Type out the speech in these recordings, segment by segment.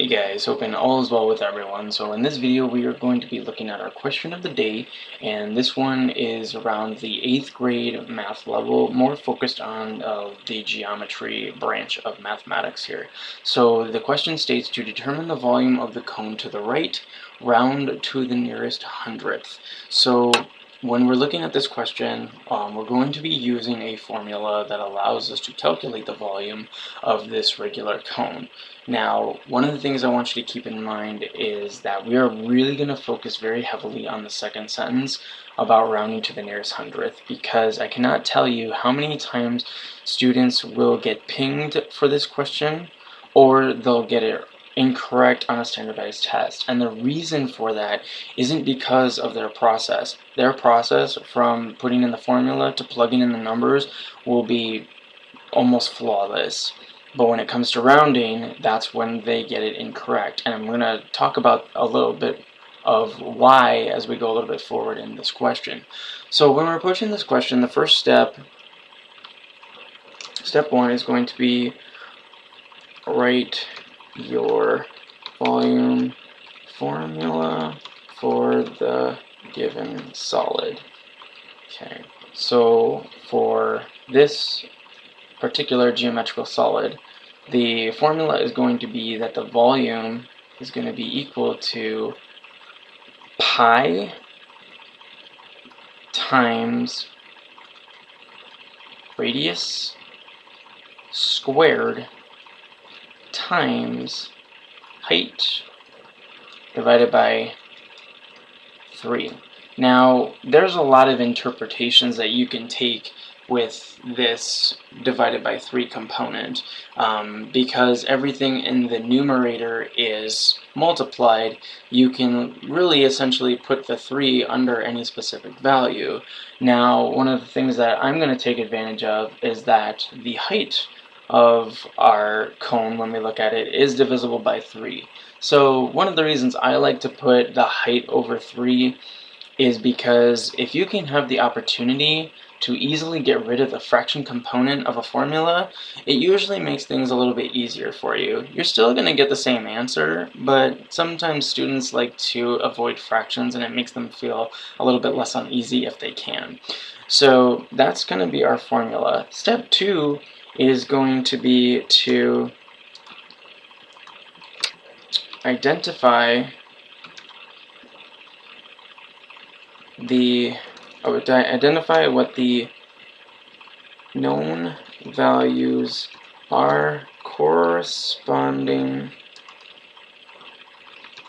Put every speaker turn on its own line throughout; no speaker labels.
Hey guys, hoping all is well with everyone. So in this video we are going to be looking at our question of the day, and this one is around the 8th grade math level, more focused on the geometry branch of mathematics here. So the question states, to determine the volume of the cone to the right, round to the nearest hundredth. So when we're looking at this question, we're going to be using a formula that allows us to calculate the volume of this regular cone. Now, one of the things I want you to keep in mind is that we are really going to focus very heavily on the second sentence about rounding to the nearest hundredth, because I cannot tell you how many times students will get pinged for this question, or they'll get it incorrect on a standardized test. And the reason for that isn't because of their process. Their process from putting in the formula to plugging in the numbers will be almost flawless. But when it comes to rounding, that's when they get it incorrect. And I'm going to talk about a little bit of why as we go a little bit forward in this question. So when we're approaching this question, the first step one, is going to be write your volume formula for the given solid. Okay, so for this particular geometrical solid, the formula is going to be that the volume is going to be equal to pi times radius squared times height divided by 3. Now, there's a lot of interpretations that you can take with this divided by 3 component, because everything in the numerator is multiplied. You can really essentially put the 3 under any specific value. Now, one of the things that I'm going to take advantage of is that the height of our cone, when we look at it, is divisible by 3. So one of the reasons I like to put the height over 3 is because if you can have the opportunity to easily get rid of the fraction component of a formula, it usually makes things a little bit easier for you. You're still going to get the same answer, but sometimes students like to avoid fractions, and it makes them feel a little bit less uneasy if they can. So that's going to be our formula. Step 2 is going to be to identify what the known values are corresponding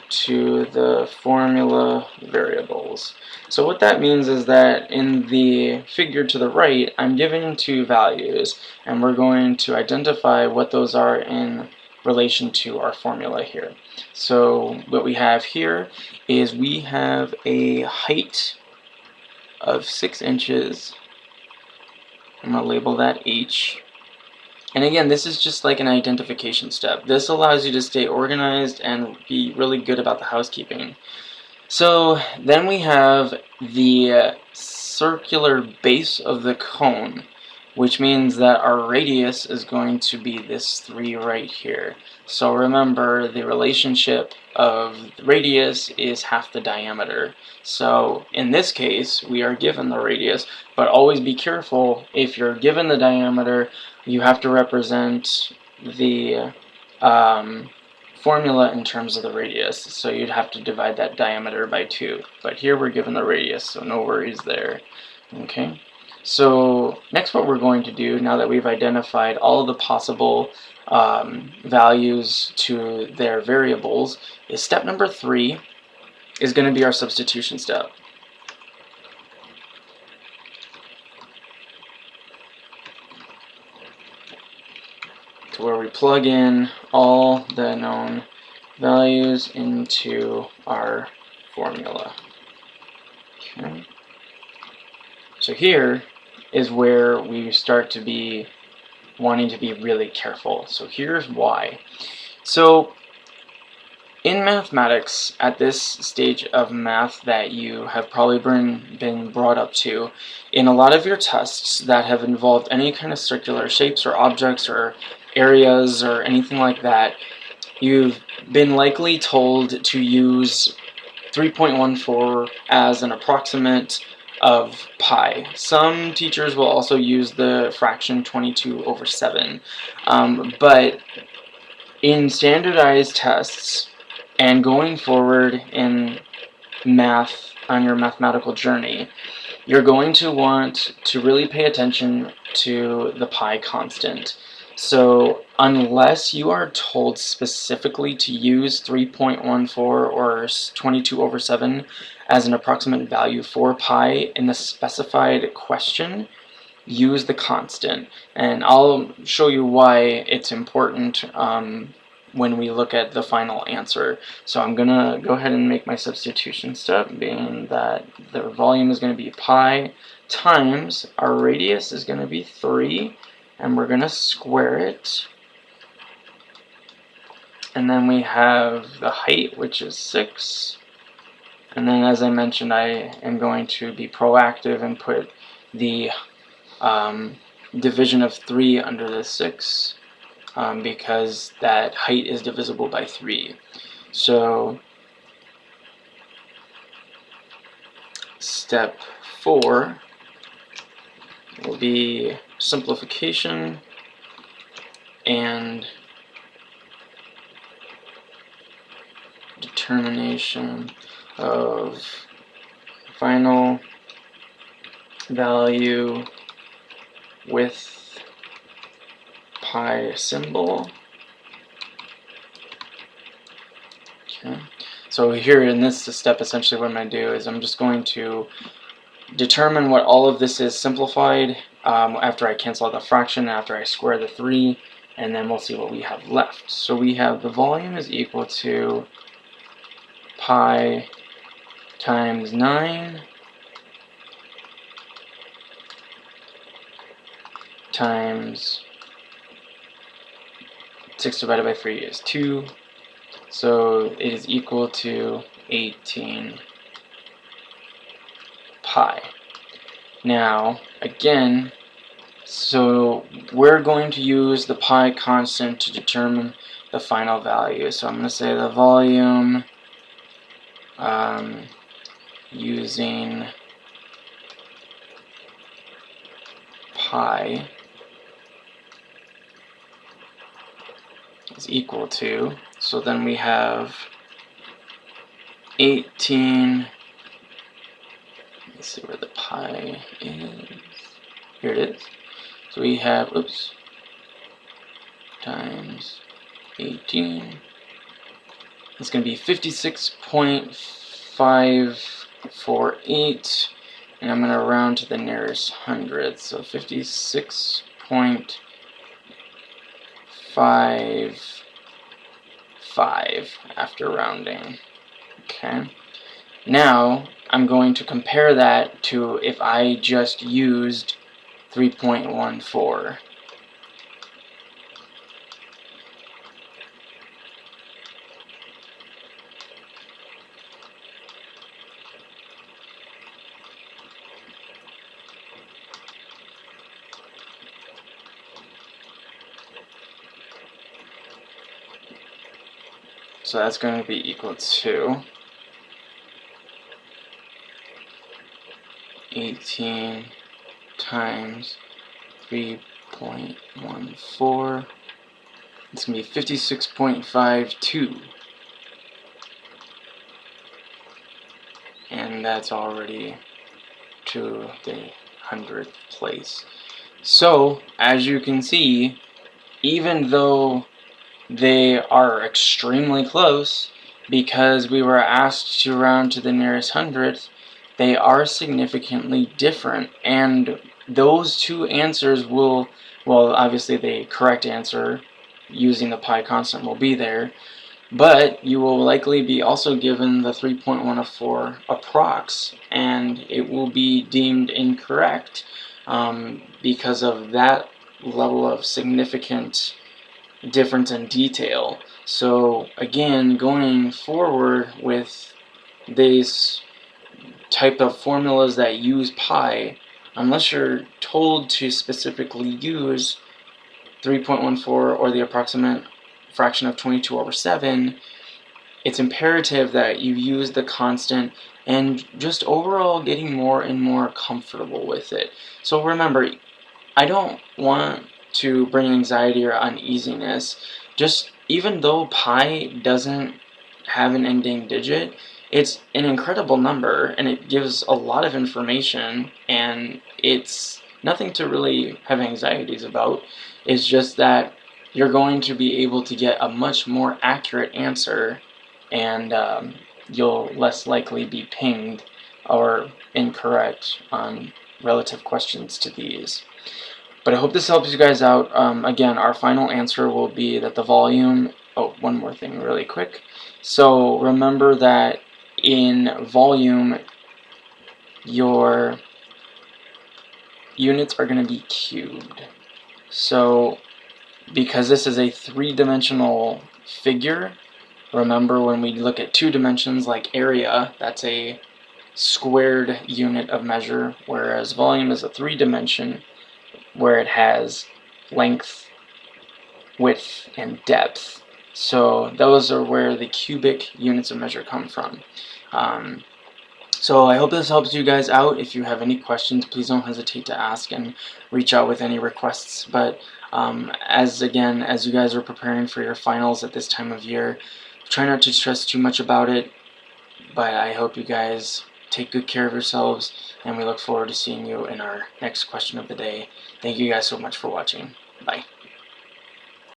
to the formula variables. So what that means is that in the figure to the right, I'm given 2 values, and we're going to identify what those are in relation to our formula here. So what we have here is we have a height of 6 inches. I'm going to label that H. And again, this is just like an identification step. This allows you to stay organized and be really good about the housekeeping. So then we have the circular base of the cone, which means that our radius is going to be this 3 right here. So remember, the relationship of the radius is half the diameter. So in this case, we are given the radius, but always be careful. If you're given the diameter, you have to represent the formula in terms of the radius. So you'd have to divide that diameter by 2. But here we're given the radius, so no worries there. Okay. So next, what we're going to do, now that we've identified all of the possible values to their variables, is step number 3 is going to be our substitution step. To where we plug in all the known values into our formula. Okay. So here is where we start to be wanting to be really careful. So here's why. So in mathematics, at this stage of math that you have probably been brought up to, in a lot of your tests that have involved any kind of circular shapes or objects or areas or anything like that, you've been likely told to use 3.14 as an approximate of pi. Some teachers will also use the fraction 22/7, but in standardized tests and going forward in math on your mathematical journey, you're going to want to really pay attention to the pi constant. So unless you are told specifically to use 3.14 or 22/7 as an approximate value for pi in the specified question, use the constant. And I'll show you why it's important when we look at the final answer. So I'm gonna go ahead and make my substitution step, being that the volume is going to be pi times our radius is going to be 3, and we're going to square it. And then we have the height, which is 6. And then, as I mentioned, I am going to be proactive and put the division of 3 under the 6. Because that height is divisible by 3. So step 4 will be simplification and determination of final value with pi symbol. Okay, so here in this step, essentially what I'm going to do is I'm just going to determine what all of this is simplified after I cancel out the fraction, after I square the 3, and then we'll see what we have left. So we have the volume is equal to pi times 9 times 6 divided by 3 is 2, so it is equal to 18 pi. Now, again, so we're going to use the pi constant to determine the final value. So I'm going to say the volume using pi is equal to, so then we have 18, let's see where the pi is, here it is, so we have, oops, times 18, it's going to be 56.548, and I'm going to round to the nearest hundredth, so 56.55 after rounding. Okay, now I'm going to compare that to if I just used 3.14. So that's going to be equal to 18 times 3.14. It's going to be 56.52. And that's already to the 100th place. So, as you can see, even though they are extremely close, because we were asked to round to the nearest hundredth, they are significantly different, and those two answers will, well, obviously the correct answer using the pi constant will be there, but you will likely be also given the 3.14 approx, and it will be deemed incorrect because of that level of significant difference in detail. So again, going forward with these type of formulas that use pi, unless you're told to specifically use 3.14 or the approximate fraction of 22 over 7, it's imperative that you use the constant and just overall getting more and more comfortable with it. So remember, I don't want to bring anxiety or uneasiness. Just even though pi doesn't have an ending digit, it's an incredible number and it gives a lot of information, and it's nothing to really have anxieties about. It's just that you're going to be able to get a much more accurate answer, and you'll less likely be pinged or incorrect on relative questions to these. But I hope this helps you guys out. Again, our final answer will be that the volume... Oh, one more thing really quick. So remember that in volume, your units are going to be cubed. So because this is a three-dimensional figure, remember when we look at 2 dimensions like area, that's a squared unit of measure, whereas volume is a 3-dimension where it has length, width, and depth. So those are where the cubic units of measure come from. So I hope this helps you guys out. If you have any questions, please don't hesitate to ask and reach out with any requests. But as you guys are preparing for your finals at this time of year, try not to stress too much about it. But I hope you guys take good care of yourselves, and we look forward to seeing you in our next question of the day. Thank you guys so much for watching. Bye.